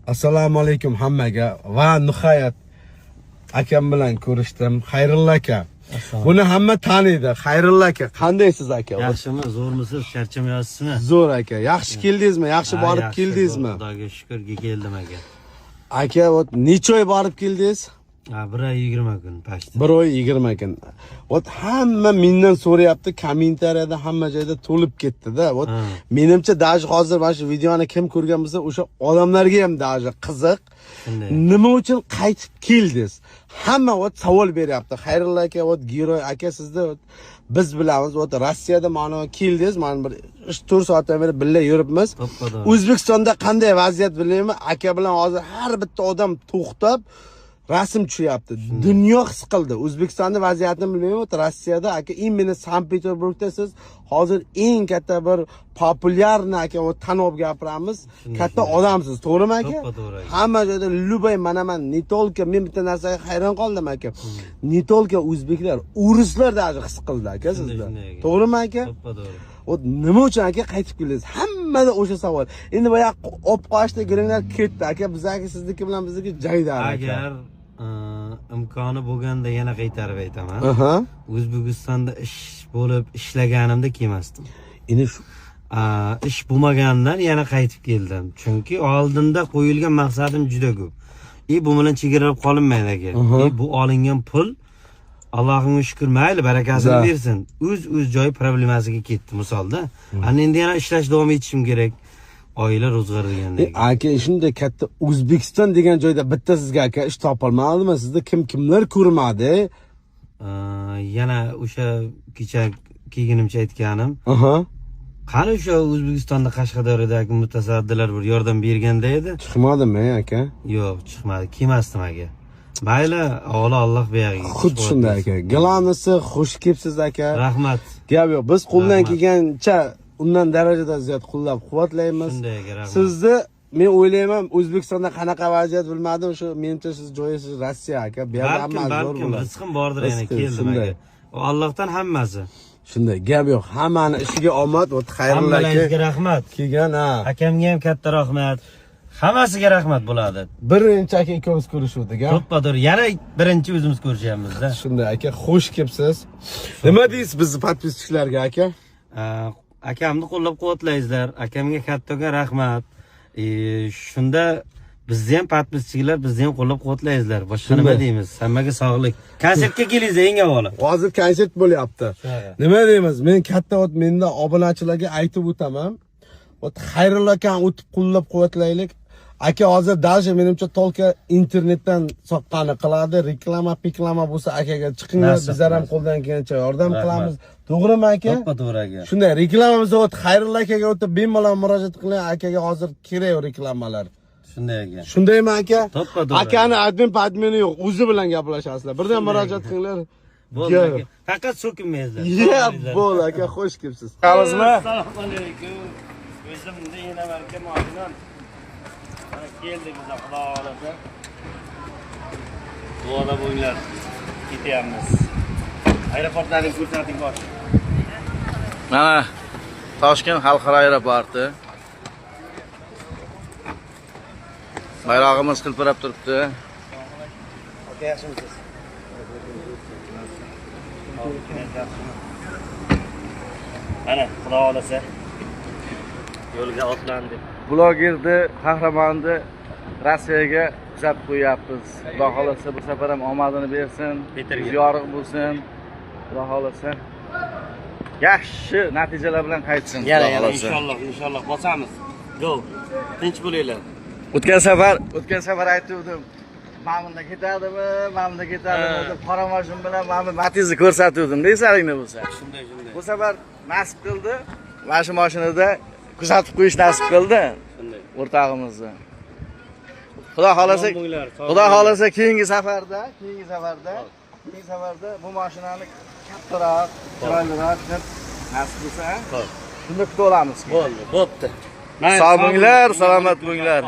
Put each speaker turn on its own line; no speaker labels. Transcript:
Assalomu alaykum hammaga va nihoyat akam bilan ko'rishdim. Xayrullo aka. Buni hamma taniydi. Xayrullo aka, qandaysiz aka?
Yaxshimi, zo'rmisiz? Charchamayapsizmi?
Zo'r aka. Yaxshi keldingizmi? Yaxshi borib keldingizmi?
Xudoga shukrga keldim aka.
Aka, necha oy borib keldingiz?
1 oy 20 kun pashti.
1 oy 20 kun. Hamma mendan so'rayapti, kommentariyada hamma joyda to'lib ketdi-da. Menimcha даже hozir mana shu videoni kim ko'rgan bo'lsa, o'sha odamlarga ham даже qiziq. Nima uchun qaytib keldingiz? Hamma savol beryapti. Xayrullo aka, Giroy aka sizda biz bilamiz, Rossiyada mana keldingiz, mana bir 3-4 soatdan beri birga yuribmiz. O'zbekistonda qanday vaziyat bilaymi? Aka bilan hozir har bitta odam to'xtab rasm tushyapti. Dunyo his qildi. O'zbekistonda vaziyatni bilmayman, Rossiyada aka, imенно Sankt-Peterburgda siz hozir eng katta bir populyarni aka, tanib gapiramiz. Katta odamsiz, to'g'rimi aka? Hamma joyda lubay manaman, ne tolka, men bitta narsaga hayron qoldim aka. Ne tolka o'zbeklar, ruslar da his qildi aka sizda. To'g'rimi aka? Nima uchun aka qaytib keldingiz? Hammada o'sha savol. Endi boya olib qo'yishda giringlar ketdi aka, bizaki sizniki bilan bizniki joyda aka.
Agar imkoni bo'lganda yana qaytarib aytaman. O'zbekistonda ish bo'lib ishlaganimda kelmasdim.
Endi shu
ish bo'lmagandan yana qaytib keldim. Chunki oldinda qo'yilgan maqsadim juda ko'p. Bu bilan chegaralab qolinmaydi aka. Bu olingan pul Allohga shukr, mayli barakasini bersin. O'z joyi problemasiga ketdi misolda. Ana endi yana ishlash davom etishim kerak. Oila ro'zg'or degandek.
Aka, shunday katta O'zbekiston degan joyda bitta sizga aka ish topilmadimi? Sizda kimlar ko'rmadi?
Yana o'sha kecha kelganimcha aytganim. Qani o'sha O'zbekistonda Qashqadaryodagi mutasaddilar bir yordam berganda edi.
Chiqmadimi aka?
Yo'q, chiqmadi. Kelmasdim aka. Mayli, avvalo Alloh buyog'iga.
Xuddi shunday aka. G'alanisi xush kelibsiz aka.
Rahmat.
Gap yo'q. Biz qo'ldan kelgancha undan darajada ziyod qo'llab-quvvatlaymiz.
Shunday aka, rahmat.
Sizni men o'ylayman, O'zbekistonda qanaqa vaziyat bilmadim, shu menimcha siz joyingiz Rossiya aka. Bu yerda hamma zo'r bo'ladi.
Rizqim bordir, yana keldim aka. Allohdan hammasi.
Shunday, gap yo'q. Hammani ishiga omad, xayrullo aka.
Hammangizga rahmat.
Kelgan,
Akamga ham katta rahmat. Hammasiga rahmat bo'ladi.
Birinchi aka ikkovimiz ko'rishuvdik, ha?
To'ppadir. Yana birinchi o'zimiz ko'rishyapmiz-da.
Shunday aka, xush kelibsiz. Nima deysiz bizni podpischilarga aka?
Akamni qo'llab-quvvatlaysizlar. Akamga kattaga rahmat. Shunda bizni ham podpischilar bizni ham qo'llab-quvvatlaysizlar. Boshqa nima deymiz? Hammaga sog'lik. Konsertga kelingizlar eng avvalo.
Hozir konsert bo'lyapti. Nima deymiz? Men katta menda obunachilarga aytib o'taman. Xayrullo akani o'tib qo'llab-quvvatlaylik. Aka hozir даже menimcha tolka internetdan soqqani qiladi, reklama bo'lsa akaga chiqinglar, bizlar ham qo'ldan kelgancha yordam qilamiz. To'g'rimi aka?
To'g'ri aka.
Shunday reklamamiz Xayrullo akaga o'tib bemalol murojaat qiling, akaga hozir kerak reklamalar.
Shunday aka.
Shundaymi aka?
To'g'ri.
Akani admin yo'q, o'zi bilan gaplashasizlar. Birdan murojaat qilinglar.
Bo'ldi aka. Faqat so'kinmaysizlar.
Bo'ldi aka, xush kelibsiz.
Assalomu alaykum. O'zimda yana barka ma'lumot. Keldik biz Xudo xolasa. Duoda bo'linglar. Ketyapmiz. Aeroportlarni ko'rsating bosh.
Mana Toshkent xalqaro aeroporti. Bayrog'imiz hilpirab turibdi.
Aka, yaxshimisiz? Ana, Xudo xolasa yo'lga otlandik.
Blogerni, qahramonni Rossiyaga kuzatib qo'yapmiz. Xudo xolasa bu safar ham omadini bersin, yorug' bo'lsin. Xudo xolasa yaxshi natijalar bilan qaytsin.
Yana inshaalloh bosamiz. Go. Tinch bo'linglar.
O'tgan safar aytdim. Mamunda ketadimi deb qora mashin bilan mana Matiz'ni ko'rsatdim. Deysaringni bo'lsa.
Shunday.
Bu safar nasib qildi. Mana shu mashinada kuzatib qo'yish nasib qildi. O'rtog'imizni. Xudo xolasa keyingi safarda bu mashinani kattaroq, chiroyliroq deb nasib bo'lsa, shunda kutib olamiz.
Bo'pti.
Sog' bo'linglar, salomat bo'linglar.